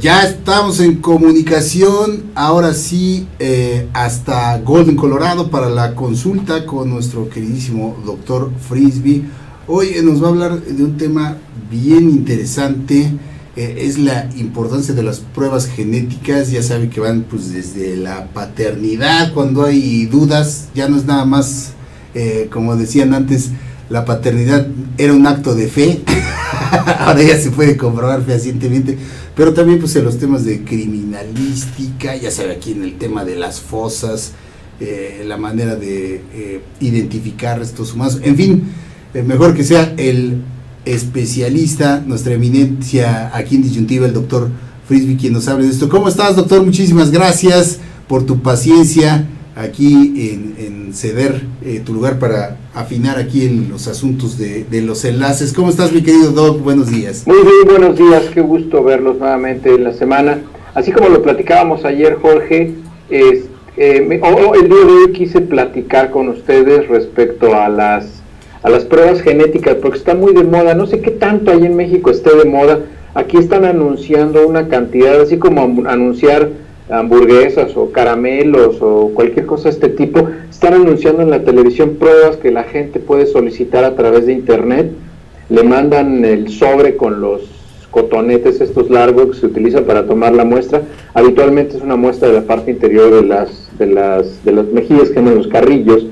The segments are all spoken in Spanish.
Ya estamos en comunicación, ahora sí, hasta Golden, Colorado, para la consulta con nuestro queridísimo doctor Frisby. Hoy nos va a hablar de un tema bien interesante, es la importancia de las pruebas genéticas. Ya sabe que van pues desde la paternidad, cuando hay dudas, ya no es nada más, como decían antes, la paternidad era un acto de fe, ahora ya se puede comprobar fehacientemente, pero también pues en los temas de criminalística, ya sabe, aquí en el tema de las fosas, la manera de identificar restos humanos, en fin, mejor que sea el especialista, nuestra eminencia aquí en Disyuntiva, el doctor Frisby, quien nos hable de esto. ¿Cómo estás, doctor? Muchísimas gracias por tu paciencia aquí en ceder tu lugar para afinar aquí en los asuntos de los enlaces. ¿Cómo estás, mi querido doc? Buenos días. Muy bien, buenos días, qué gusto verlos nuevamente en la semana. Así como lo platicábamos ayer, Jorge, el día de hoy quise platicar con ustedes respecto a las pruebas genéticas, porque está muy de moda. No sé qué tanto ahí en México esté de moda. Aquí están anunciando una cantidad, así como anunciar hamburguesas o caramelos o cualquier cosa de este tipo, están anunciando en la televisión pruebas que la gente puede solicitar a través de internet. Le mandan el sobre con los cotonetes estos largos que se utilizan para tomar la muestra. Habitualmente es una muestra de la parte interior de las mejillas, que llaman los carrillos.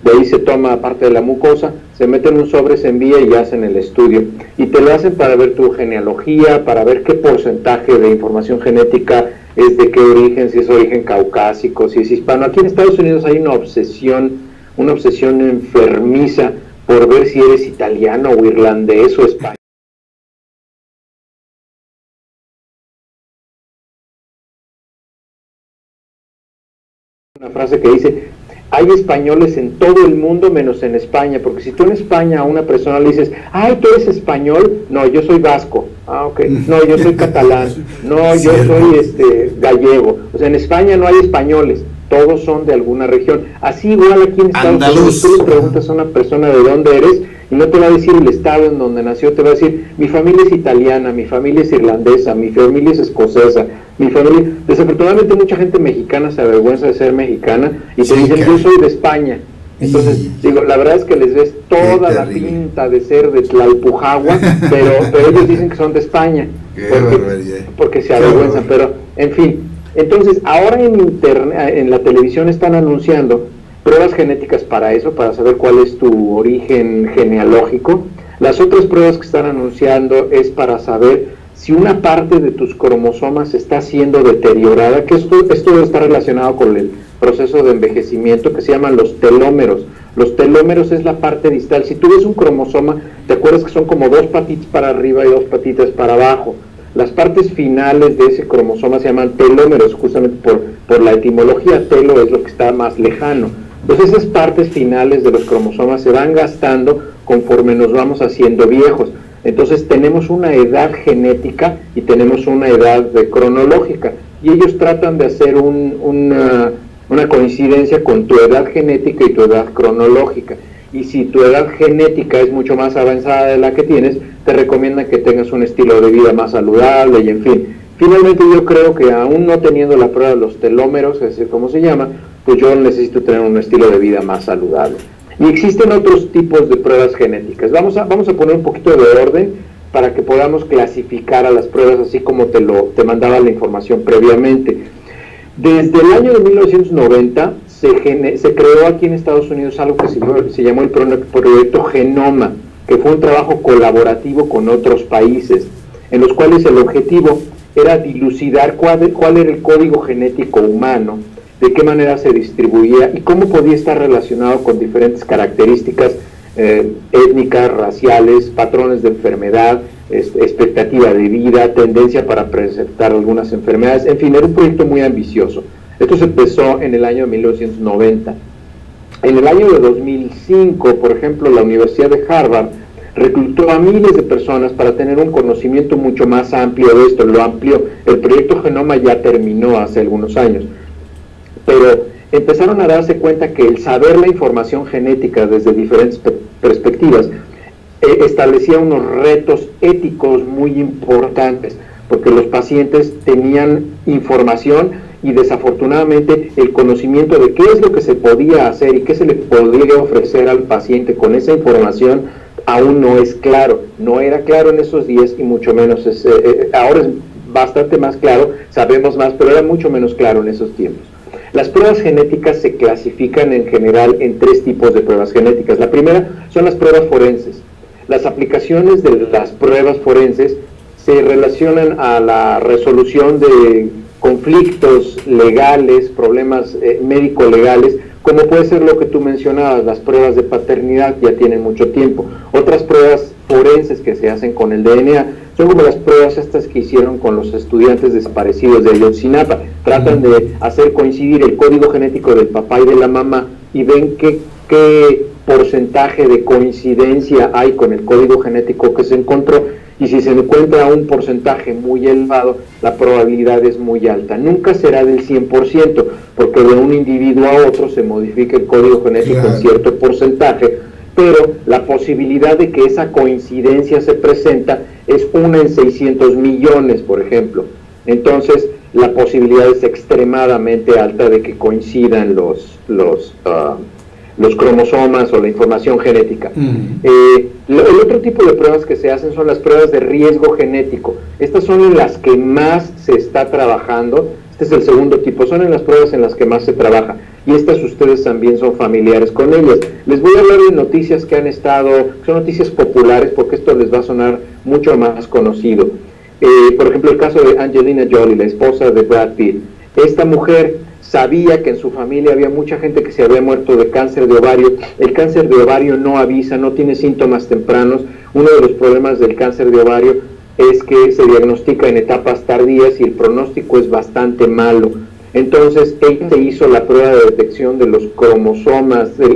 De ahí se toma parte de la mucosa, se mete en un sobre, se envía y hacen el estudio. Y te lo hacen para ver tu genealogía, para ver qué porcentaje de información genética es de qué origen, si es origen caucásico, si es hispano. Aquí en Estados Unidos hay una obsesión enfermiza por ver si eres italiano o irlandés o español. Una frase que dice: hay españoles en todo el mundo menos en España, porque si tú en España a una persona le dices, ay, ¿tú eres español? No, yo soy vasco. Ah, ok. No, yo soy catalán. No, yo soy gallego. O sea, en España no hay españoles, todos son de alguna región. Así igual aquí en Estados Unidos, tú le preguntas a una persona de dónde eres y no te va a decir el estado en donde nació, te va a decir, mi familia es italiana, mi familia es irlandesa, mi familia es escocesa, mi familia... Desafortunadamente mucha gente mexicana se avergüenza de ser mexicana y te dicen, yo soy de España. Entonces, digo, la verdad es que les ves toda la pinta de ser de Tlalpujahua, pero ellos dicen que son de España, porque se avergüenzan, pero, en fin. Entonces, ahora en internet, en la televisión están anunciando pruebas genéticas para eso, para saber cuál es tu origen genealógico. Las otras pruebas que están anunciando es para saber si una parte de tus cromosomas está siendo deteriorada, que esto está relacionado con el proceso de envejecimiento que se llaman los telómeros. Los telómeros es la parte distal. Si tú ves un cromosoma, te acuerdas que son como dos patitas para arriba y dos patitas para abajo. Las partes finales de ese cromosoma se llaman telómeros, justamente por la etimología. Telo es lo que está más lejano. Entonces esas partes finales de los cromosomas se van gastando conforme nos vamos haciendo viejos. Entonces tenemos una edad genética y tenemos una edad cronológica, y ellos tratan de hacer una coincidencia con tu edad genética y tu edad cronológica. Y si tu edad genética es mucho más avanzada de la que tienes, te recomiendan que tengas un estilo de vida más saludable y en fin. Finalmente yo creo que aún no teniendo la prueba de los telómeros, es decir, ¿cómo se llama? Pues yo necesito tener un estilo de vida más saludable. Y existen otros tipos de pruebas genéticas. Vamos a poner un poquito de orden para que podamos clasificar a las pruebas así como te mandaba la información previamente. Desde el año de 1990 se creó aquí en Estados Unidos algo que se llamó el Proyecto Genoma, que fue un trabajo colaborativo con otros países, en los cuales el objetivo era dilucidar cuál era el código genético humano, de qué manera se distribuía y cómo podía estar relacionado con diferentes características étnicas, raciales, patrones de enfermedad, expectativa de vida, tendencia para presentar algunas enfermedades. En fin, era un proyecto muy ambicioso. Esto se empezó en el año 1990. En el año de 2005, por ejemplo, la Universidad de Harvard reclutó a miles de personas para tener un conocimiento mucho más amplio de esto. Lo amplió. El proyecto Genoma ya terminó hace algunos años, pero empezaron a darse cuenta que el saber la información genética desde diferentes perspectivas establecía unos retos éticos muy importantes. porque los pacientes tenían información y desafortunadamente el conocimiento de qué es lo que se podía hacer y qué se le podría ofrecer al paciente con esa información aún no es claro. No era claro en esos días y mucho menos ahora es bastante más claro, sabemos más, pero era mucho menos claro en esos tiempos. Las pruebas genéticas se clasifican en general en 3 tipos de pruebas genéticas. La primera son las pruebas forenses. Las aplicaciones de las pruebas forenses se relacionan a la resolución de conflictos legales, problemas médico-legales, como puede ser lo que tú mencionabas, las pruebas de paternidad, ya tienen mucho tiempo. Otras pruebas forenses que se hacen con el DNA son como las pruebas estas que hicieron con los estudiantes desaparecidos de Ayotzinapa. Tratan de hacer coincidir el código genético del papá y de la mamá y ven qué porcentaje de coincidencia hay con el código genético que se encontró, y si se encuentra un porcentaje muy elevado, la probabilidad es muy alta. Nunca será del 100%, porque de un individuo a otro se modifica el código genético en cierto porcentaje, pero la posibilidad de que esa coincidencia se presenta es 1 en 600 millones, por ejemplo. Entonces, la posibilidad es extremadamente alta de que coincidan los cromosomas o la información genética. El otro tipo de pruebas que se hacen son las pruebas de riesgo genético. Estas son en las que más se está trabajando. Este es el segundo tipo, son en las pruebas en las que más se trabaja, y estas ustedes también son familiares con ellas. Les voy a hablar de noticias que han estado, son noticias populares, porque esto les va a sonar mucho más conocido. Por ejemplo, el caso de Angelina Jolie, la esposa de Brad Pitt. Esta mujer sabía que en su familia había mucha gente que se había muerto de cáncer de ovario. El cáncer de ovario no avisa, no tiene síntomas tempranos. Uno de los problemas del cáncer de ovario es que se diagnostica en etapas tardías y el pronóstico es bastante malo. Entonces, ella se hizo la prueba de detección de los cromosomas, de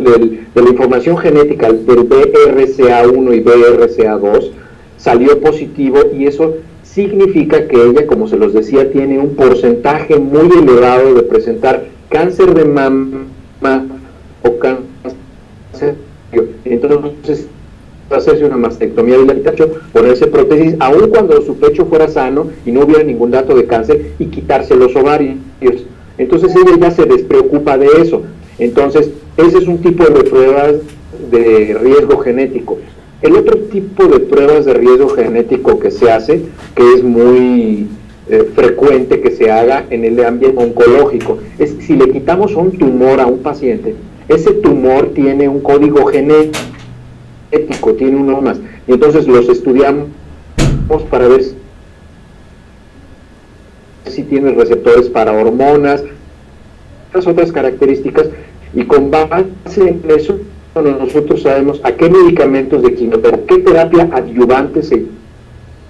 la información genética del BRCA1 y BRCA2, salió positivo, y eso significa que ella, como se los decía, tiene un porcentaje muy elevado de presentar cáncer de mama o cáncer. Entonces, hacerse una mastectomía del pecho, ponerse prótesis, aun cuando su pecho fuera sano y no hubiera ningún dato de cáncer, y quitarse los ovarios. Entonces ella ya se despreocupa de eso. Entonces, ese es un tipo de pruebas de riesgo genético. El otro tipo de pruebas de riesgo genético que se hace, que es muy frecuente que se haga en el ambiente oncológico, es si le quitamos un tumor a un paciente, ese tumor tiene un código genético, tiene uno más, y entonces los estudiamos para ver si tiene receptores para hormonas, las otras características, y con base en eso nosotros sabemos a qué medicamentos de quimioterapia, qué terapia adyuvante se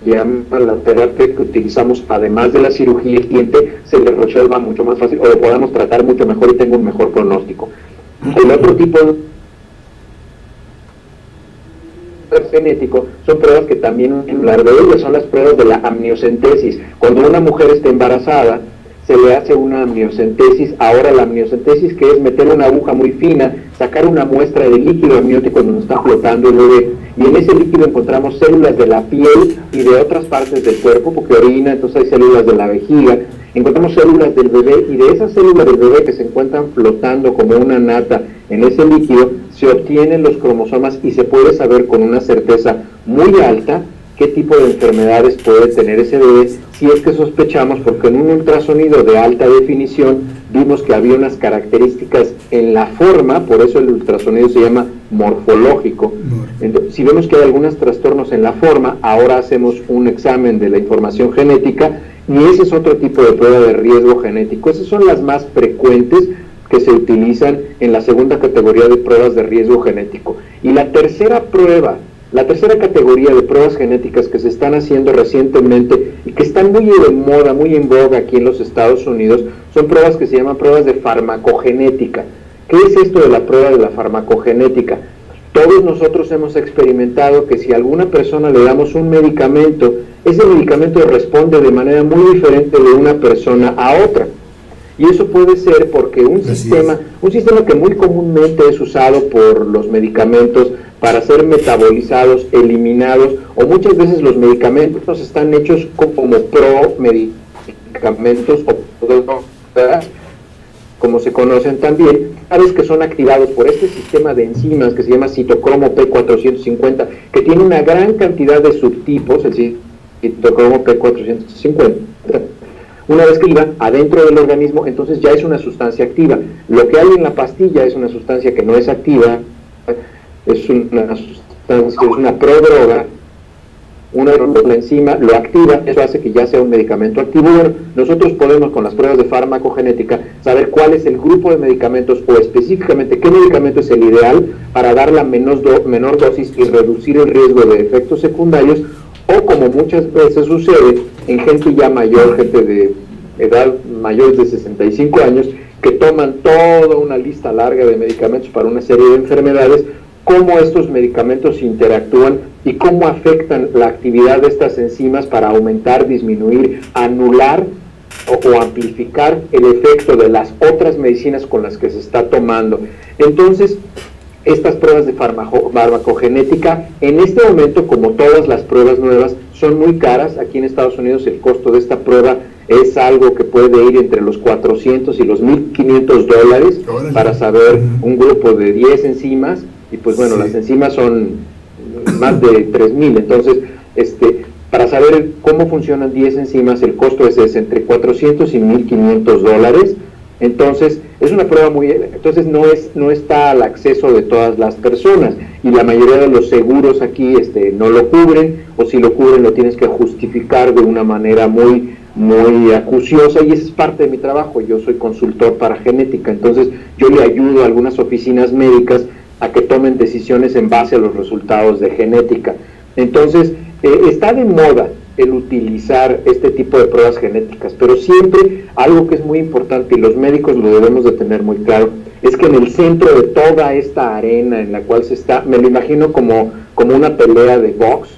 llama la terapia que utilizamos además de la cirugía, el cliente se le resuelva mucho más fácil o lo podamos tratar mucho mejor y tenga un mejor pronóstico. El otro tipo de genético son pruebas que también hablar de ellas, son las pruebas de la amniocentesis. Cuando una mujer está embarazada, se le hace una amniocentesis. Ahora la amniocentesis, que es meter una aguja muy fina, sacar una muestra de líquido amniótico donde está flotando el bebé, y en ese líquido encontramos células de la piel y de otras partes del cuerpo, porque orina, entonces hay células de la vejiga, encontramos células del bebé, y de esas células del bebé que se encuentran flotando como una nata en ese líquido, se obtienen los cromosomas y se puede saber con una certeza muy alta qué tipo de enfermedades puede tener ese bebé, si es que sospechamos, porque en un ultrasonido de alta definición vimos que había unas características en la forma, por eso el ultrasonido se llama morfológico. Entonces, si vemos que hay algunos trastornos en la forma, ahora hacemos un examen de la información genética, y ese es otro tipo de prueba de riesgo genético. Esas son las más frecuentes que se utilizan en la segunda categoría de pruebas de riesgo genético. Y la tercera categoría de pruebas genéticas que se están haciendo recientemente y que están muy de moda, muy en boga aquí en los Estados Unidos, son pruebas que se llaman pruebas de farmacogenética. ¿Qué es esto de la prueba de la farmacogenética? Todos nosotros hemos experimentado que si a alguna persona le damos un medicamento, ese medicamento responde de manera muy diferente de una persona a otra. Y eso puede ser porque un sistema que muy comúnmente es usado por los medicamentos para ser metabolizados, eliminados, o muchas veces los medicamentos están hechos como pro-medicamentos o como se conocen también, sabes que son activados por este sistema de enzimas que se llama citocromo P450, que tiene una gran cantidad de subtipos, el citocromo P450. Una vez que va adentro del organismo, entonces ya es una sustancia activa. Lo que hay en la pastilla es una sustancia que no es activa, es una sustancia, es una prodroga. La enzima lo activa, eso hace que ya sea un medicamento activo. Bueno, nosotros podemos con las pruebas de farmacogenética saber cuál es el grupo de medicamentos o específicamente qué medicamento es el ideal para dar la menor dosis y reducir el riesgo de efectos secundarios, o como muchas veces sucede en gente ya mayor, gente de edad mayor de 65 años, que toman toda una lista larga de medicamentos para una serie de enfermedades, cómo estos medicamentos interactúan y cómo afectan la actividad de estas enzimas para aumentar, disminuir, anular o amplificar el efecto de las otras medicinas con las que se está tomando. Entonces, estas pruebas de farmacogenética, en este momento, como todas las pruebas nuevas, son muy caras. Aquí en Estados Unidos el costo de esta prueba es algo que puede ir entre los 400 y los $1,500 para saber un grupo de 10 enzimas. Y pues bueno, sí, las enzimas son más de 3,000, entonces para saber cómo funcionan 10 enzimas el costo es entre 400 y $1,500. Entonces es una prueba entonces no está al acceso de todas las personas, y la mayoría de los seguros aquí no lo cubren, o si lo cubren lo tienes que justificar de una manera muy acuciosa, y esa es parte de mi trabajo. Yo soy consultor para genética, entonces yo le ayudo a algunas oficinas médicas a que tomen decisiones en base a los resultados de genética. Entonces, está de moda el utilizar este tipo de pruebas genéticas, pero siempre algo que es muy importante, y los médicos lo debemos de tener muy claro, es que en el centro de toda esta arena en la cual se está, me lo imagino como una pelea de box,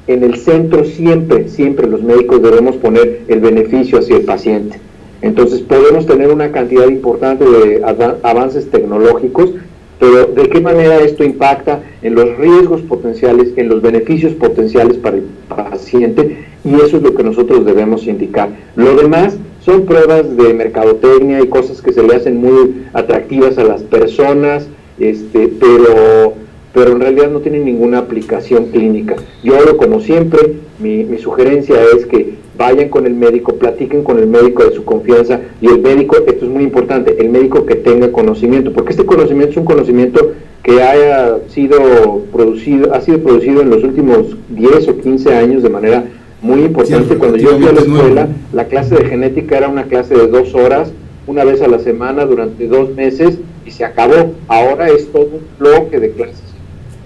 en el centro siempre los médicos debemos poner el beneficio hacia el paciente. Entonces podemos tener una cantidad importante de avances tecnológicos, pero ¿de qué manera esto impacta en los riesgos potenciales, en los beneficios potenciales para el paciente? Y eso es lo que nosotros debemos indicar. Lo demás son pruebas de mercadotecnia y cosas que se le hacen muy atractivas a las personas, pero en realidad no tienen ninguna aplicación clínica. Yo, como siempre, mi sugerencia es que vayan con el médico, platiquen con el médico de su confianza, y el médico, esto es muy importante, el médico que tenga conocimiento, porque este conocimiento es un conocimiento que ha sido producido en los últimos 10 o 15 años de manera muy importante. Sí, cuando yo fui a la escuela, la clase de genética era una clase de 2 horas, una vez a la semana durante 2 meses, y se acabó. Ahora es todo un bloque de clases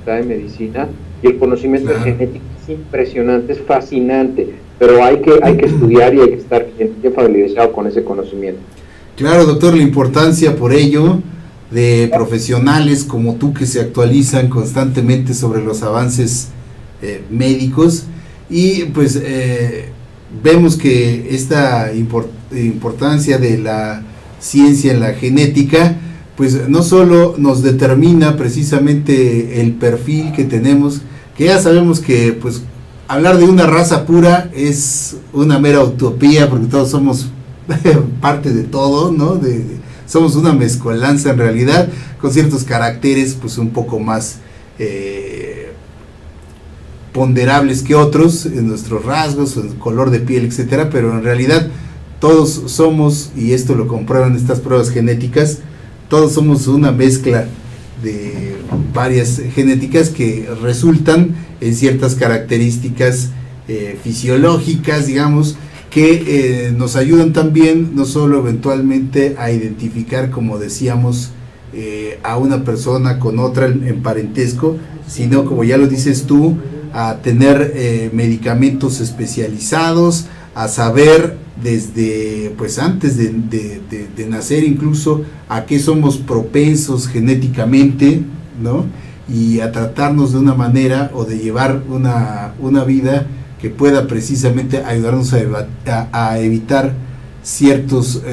de medicina, y el conocimiento de genética es impresionante, es fascinante, pero hay que estudiar y hay que estar bien familiarizado con ese conocimiento. Claro, doctor, la importancia por ello de profesionales como tú que se actualizan constantemente sobre los avances médicos, y pues vemos que esta importancia de la ciencia en la genética pues no solo nos determina precisamente el perfil que tenemos, que ya sabemos que pues hablar de una raza pura es una mera utopía, porque todos somos parte de todo, ¿no? Somos una mezcolanza en realidad, con ciertos caracteres pues un poco más ponderables que otros en nuestros rasgos, en color de piel, etcétera, pero en realidad todos somos, y esto lo comprueban estas pruebas genéticas, todos somos una mezcla de varias genéticas que resultan en ciertas características fisiológicas, digamos, que nos ayudan también no solo eventualmente a identificar, como decíamos, a una persona con otra en parentesco, sino, como ya lo dices tú, a tener medicamentos especializados, a saber desde pues antes de nacer incluso a qué somos propensos genéticamente, ¿no? Y a tratarnos de una manera o de llevar una vida que pueda precisamente ayudarnos a evitar ciertos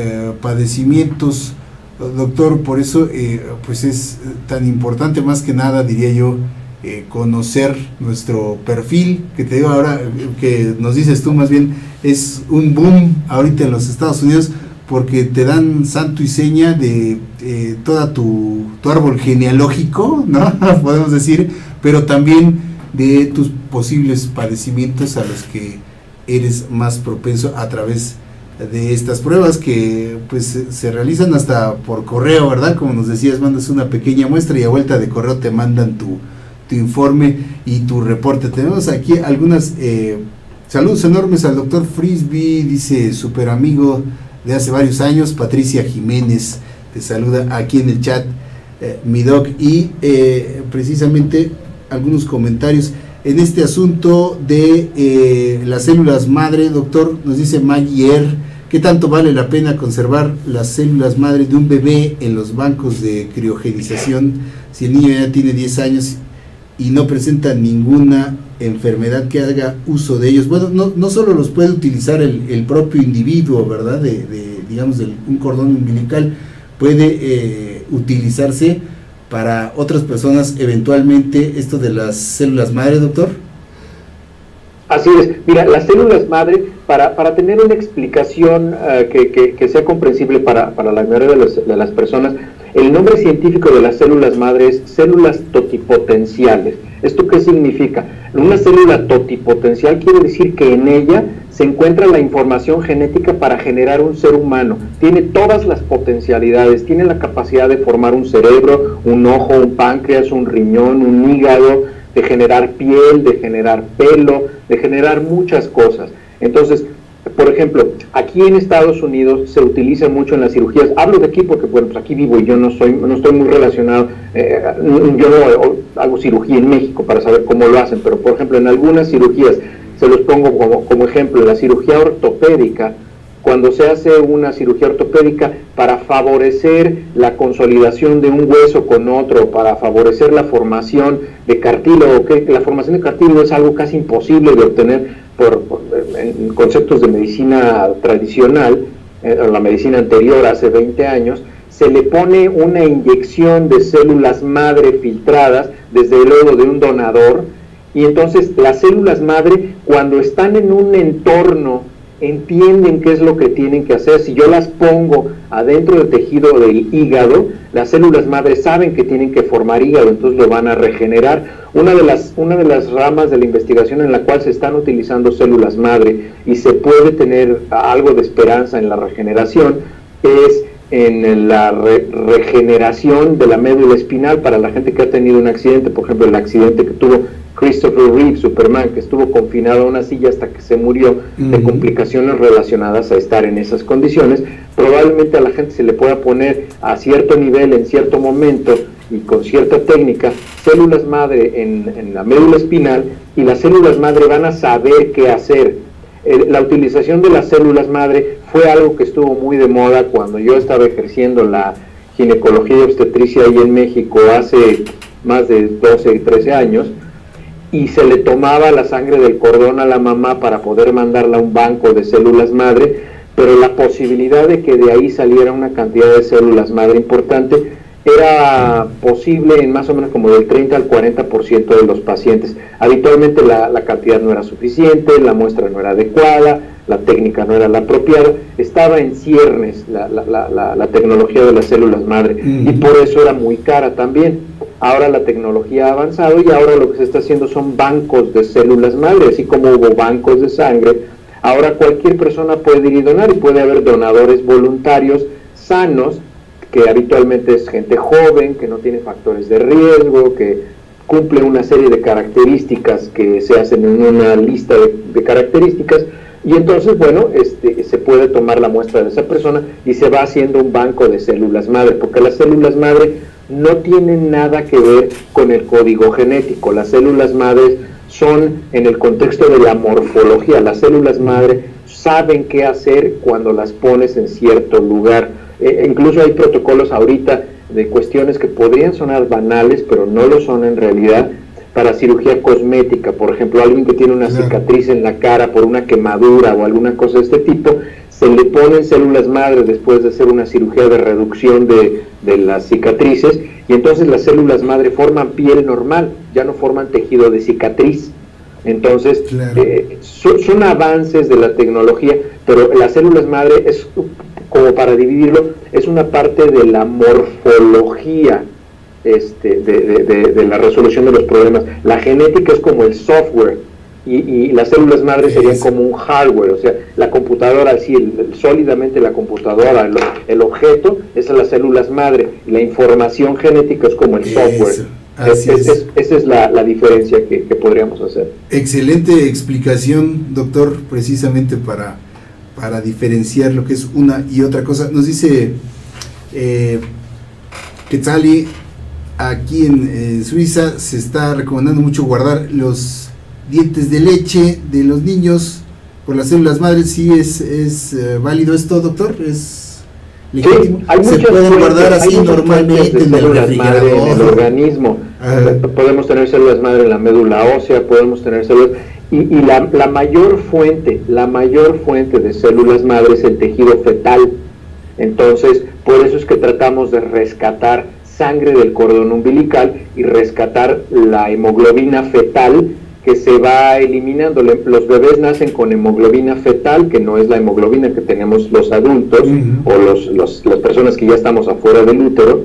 padecimientos, doctor. Por eso pues es tan importante, más que nada diría yo, conocer nuestro perfil, que te digo ahora, que nos dices tú más bien, es un boom ahorita en los Estados Unidos, porque te dan santo y seña de toda tu árbol genealógico, ¿no? Podemos decir, pero también de tus posibles padecimientos a los que eres más propenso a través de estas pruebas que pues se realizan hasta por correo, ¿verdad? Como nos decías, mandas una pequeña muestra y a vuelta de correo te mandan tu informe y tu reporte. Tenemos aquí algunas saludos enormes al doctor Frisby, dice super amigo de hace varios años. Patricia Jiménez te saluda aquí en el chat, mi doc, y precisamente algunos comentarios en este asunto de las células madre. Doctor, nos dice Mayer, ¿qué tanto vale la pena conservar las células madre de un bebé en los bancos de criogenización si el niño ya tiene 10 años y no presenta ninguna enfermedad que haga uso de ellos? Bueno, no solo los puede utilizar el propio individuo, ¿verdad? Digamos, un cordón umbilical, puede utilizarse para otras personas eventualmente esto de las células madre, doctor. Así es. Mira, las células madre, para tener una explicación que sea comprensible para la mayoría de las personas, el nombre científico de las células madre es células totipotenciales. ¿Esto qué significa? Una célula totipotencial quiere decir que en ella se encuentra la información genética para generar un ser humano. Tiene todas las potencialidades, tiene la capacidad de formar un cerebro, un ojo, un páncreas, un riñón, un hígado, de generar piel, de generar pelo, de generar muchas cosas. Entonces, por ejemplo, aquí en Estados Unidos se utiliza mucho en las cirugías. Hablo de aquí porque, bueno, pues aquí vivo y yo no estoy muy relacionado, yo no hago cirugía en México para saber cómo lo hacen, pero por ejemplo en algunas cirugías, se los pongo como ejemplo, en la cirugía ortopédica, cuando se hace una cirugía ortopédica para favorecer la consolidación de un hueso con otro, para favorecer la formación de cartílago, que la formación de cartílago es algo casi imposible de obtener en conceptos de medicina tradicional, la medicina anterior hace 20 años, se le pone una inyección de células madre filtradas desde luego de un donador, y entonces las células madre, cuando están en un entorno, entienden qué es lo que tienen que hacer. Si yo las pongo adentro del tejido del hígado, las células madre saben que tienen que formar hígado, entonces lo van a regenerar. Una de las ramas de la investigación en la cual se están utilizando células madre y se puede tener algo de esperanza en la regeneración es en la regeneración de la médula espinal para la gente que ha tenido un accidente. Por ejemplo, el accidente que tuvo Christopher Reeve, Superman, que estuvo confinado a una silla hasta que se murió de complicaciones relacionadas a estar en esas condiciones. Probablemente a la gente se le pueda poner a cierto nivel, en cierto momento y con cierta técnica, células madre en la médula espinal, y las células madre van a saber qué hacer. La utilización de las células madre fue algo que estuvo muy de moda cuando yo estaba ejerciendo la ginecología y obstetricia ahí en México hace más de 12 y 13 años, y se le tomaba la sangre del cordón a la mamá para poder mandarla a un banco de células madre, pero la posibilidad de que de ahí saliera una cantidad de células madre importante era posible en más o menos como del 30 al 40% de los pacientes. Habitualmente la cantidad no era suficiente, la muestra no era adecuada, la técnica no era la apropiada, estaba en ciernes la tecnología de las células madre, y por eso era muy cara también. Ahora la tecnología ha avanzado y ahora lo que se está haciendo son bancos de células madre, así como hubo bancos de sangre. Ahora cualquier persona puede ir y donar, y puede haber donadores voluntarios sanos, que habitualmente es gente joven, que no tiene factores de riesgo, que cumple una serie de características que se hacen en una lista de características, y entonces, bueno, se puede tomar la muestra de esa persona y se va haciendo un banco de células madre, porque las células madre no tienen nada que ver con el código genético. Las células madres son en el contexto de la morfología. Las células madre saben qué hacer cuando las pones en cierto lugar. Incluso hay protocolos ahorita de cuestiones que podrían sonar banales, pero no lo son en realidad, para cirugía cosmética. Por ejemplo, alguien que tiene una cicatriz en la cara por una quemadura o alguna cosa de este tipo, se le ponen células madre después de hacer una cirugía de reducción de las cicatrices, y entonces las células madre forman piel normal, ya no forman tejido de cicatriz. Entonces, claro, son avances de la tecnología, pero las células madre es, como para dividirlo, es una parte de la morfología de la resolución de los problemas. La genética es como el software, y las células madre serían como un hardware, o sea, la computadora, así, sólidamente la computadora, el objeto, esas son las células madre, y la información genética es como el software. Esa es la diferencia que podríamos hacer. Excelente explicación, doctor, precisamente para diferenciar lo que es una y otra cosa. Nos dice Quetzali, aquí en Suiza se está recomendando mucho guardar los dientes de leche de los niños por las células madres. ¿Sí es válido esto, doctor? ¿Es legítimo? Sí, se pueden guardar así normalmente en el refrigerador, en el organismo. Podemos tener células madre en la médula ósea, podemos tener células, y la mayor fuente de células madre es el tejido fetal. Entonces, por eso es que tratamos de rescatar sangre del cordón umbilical y rescatar la hemoglobina fetal, que se va eliminando. Los bebés nacen con hemoglobina fetal, que no es la hemoglobina que tenemos los adultos, o las personas que ya estamos afuera del útero,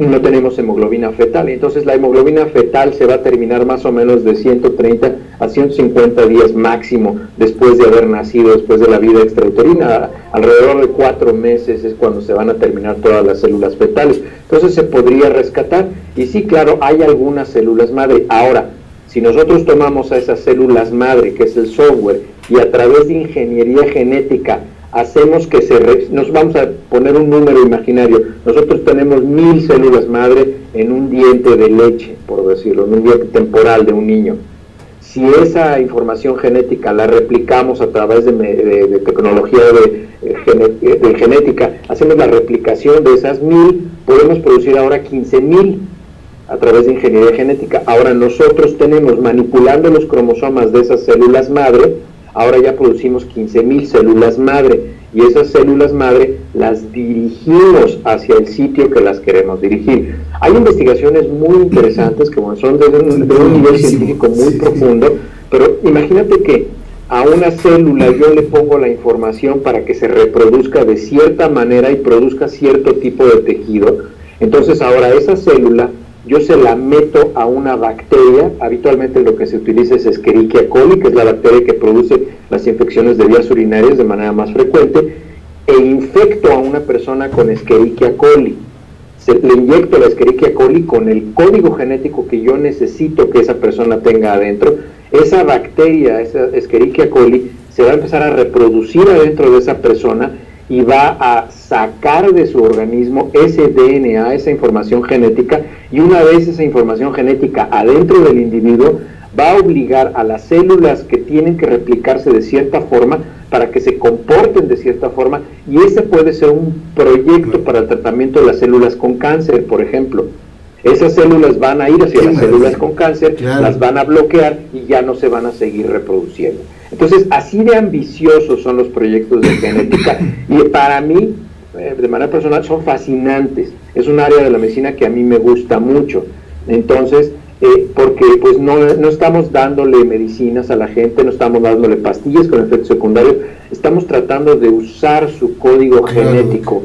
no tenemos hemoglobina fetal. Entonces la hemoglobina fetal se va a terminar más o menos de 130 a 150 días máximo después de haber nacido, después de la vida extrauterina. Alrededor de 4 meses es cuando se van a terminar todas las células fetales. Entonces se podría rescatar, y sí, claro, hay algunas células madre. Ahora, si nosotros tomamos a esas células madre, que es el software, y a través de ingeniería genética hacemos que nos vamos a poner un número imaginario, nosotros tenemos 1000 células madre en un diente de leche, por decirlo, en un diente temporal de un niño. Si esa información genética la replicamos a través de tecnología de genética, hacemos la replicación de esas 1000, podemos producir ahora 15,000 a través de ingeniería genética. Ahora nosotros tenemos, manipulando los cromosomas de esas células madre, ahora ya producimos 15,000 células madre, y esas células madre las dirigimos hacia el sitio que las queremos dirigir. Hay investigaciones muy interesantes que son de un nivel científico muy profundo, pero imagínate que a una célula yo le pongo la información para que se reproduzca de cierta manera y produzca cierto tipo de tejido. Entonces ahora esa célula yo se la meto a una bacteria. Habitualmente lo que se utiliza es Escherichia coli, que es la bacteria que produce las infecciones de vías urinarias de manera más frecuente, e infecto a una persona con Escherichia coli. Le inyecto la Escherichia coli con el código genético que yo necesito que esa persona tenga adentro. Esa bacteria, esa Escherichia coli, se va a empezar a reproducir adentro de esa persona y va a sacar de su organismo ese DNA, esa información genética, y una vez esa información genética adentro del individuo, va a obligar a las células que tienen que replicarse de cierta forma para que se comporten de cierta forma, y ese puede ser un proyecto para el tratamiento de las células con cáncer, por ejemplo. Esas células van a ir hacia las células con cáncer, las van a bloquear y ya no se van a seguir reproduciendo. Entonces, así de ambiciosos son los proyectos de genética, y para mí, de manera personal, son fascinantes. Es un área de la medicina que a mí me gusta mucho. Entonces, porque pues no estamos dándole medicinas a la gente, no estamos dándole pastillas con efectos secundarios, estamos tratando de usar su código genético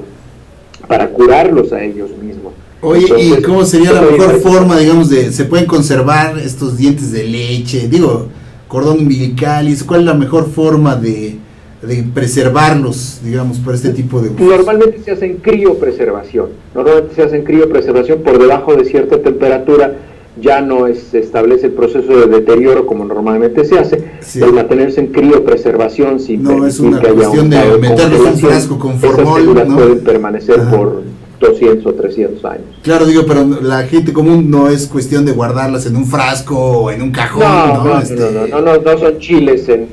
para curarlos a ellos mismos. Oye, entonces, ¿y cómo sería la mejor forma, digamos, se pueden conservar estos dientes de leche, cordón umbilical, y cuál es la mejor forma de preservarlos, digamos, para este tipo de usos? Normalmente se hace en criopreservación. Por debajo de cierta temperatura ya no se establece el proceso de deterioro como normalmente se hace. El mantenerse en criopreservación sin no es una cuestión de meterlos en un frasco con formol, ¿no? Pueden permanecer por 200 o 300 años. Claro, pero la gente común no es cuestión de guardarlas en un frasco o en un cajón, no son chiles en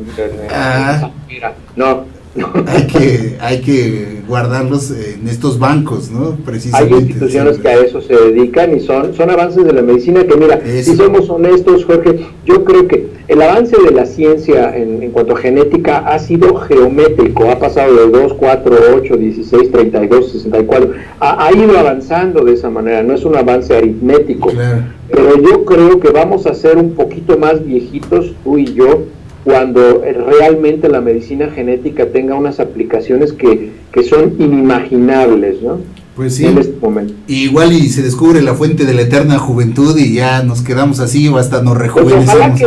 hay que guardarlos en estos bancos, ¿no? Precisamente. Hay instituciones que a eso se dedican, y son avances de la medicina que, mira, si somos honestos, Jorge, yo creo que el avance de la ciencia en cuanto a genética ha sido geométrico, ha pasado de 2, 4, 8, 16, 32, 64, ha ido avanzando de esa manera, no es un avance aritmético, claro. Pero yo creo que vamos a ser un poquito más viejitos, tú y yo, cuando realmente la medicina genética tenga unas aplicaciones que son inimaginables, ¿no? Pues sí, en este momento. Igual y se descubre la fuente de la eterna juventud y ya nos quedamos así o hasta nos rejuvenecemos.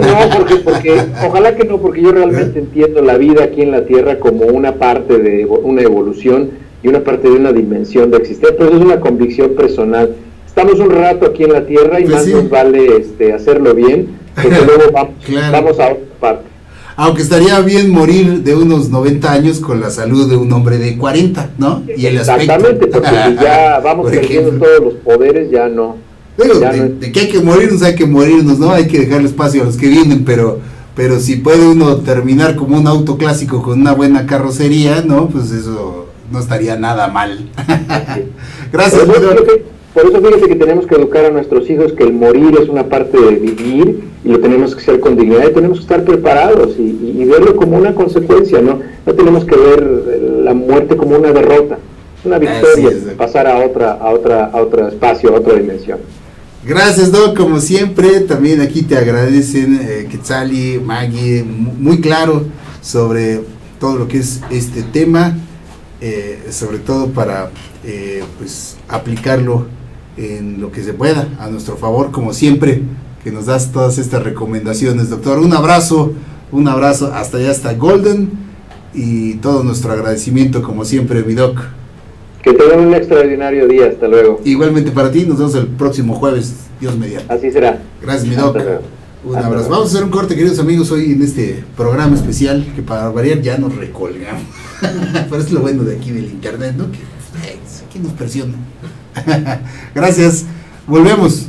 Pues ojalá que no, porque yo realmente entiendo la vida aquí en la Tierra como una parte de una evolución y una parte de una dimensión de existencia, pero eso es una convicción personal. Estamos un rato aquí en la Tierra y pues más nos vale hacerlo bien, porque luego vamos a otra parte. Aunque estaría bien morir de unos 90 años con la salud de un hombre de 40, ¿no? Y el exactamente, porque ya vamos perdiendo todos los poderes, ya no. Pero de que hay que morirnos, hay que morirnos, ¿no? Hay que dejarle espacio a los que vienen, pero si puede uno terminar como un auto clásico con una buena carrocería, ¿no? Pues eso no estaría nada mal. Gracias, por eso fíjate que tenemos que educar a nuestros hijos que el morir es una parte de vivir y lo tenemos que hacer con dignidad y tenemos que estar preparados y verlo como una consecuencia, ¿no? No tenemos que ver la muerte como una derrota, una victoria, pasar a otro espacio, a otra dimensión. Gracias, Doc, como siempre, también aquí te agradecen Quetzali, Maggie, muy claro sobre todo lo que es este tema, sobre todo para pues aplicarlo en lo que se pueda a nuestro favor, como siempre, que nos das todas estas recomendaciones, doctor. Un abrazo hasta allá, hasta Golden, y todo nuestro agradecimiento como siempre, mi doc. Que tengan un extraordinario día, hasta luego. Igualmente para ti, nos vemos el próximo jueves, Dios mediante. Así será. Gracias, mi doc. Un abrazo. Vamos a hacer un corte, queridos amigos, hoy en este programa especial, que para variar ya nos recolgamos. Pero es lo bueno de aquí del internet, ¿no? Que aquí nos presiona. Gracias, volvemos.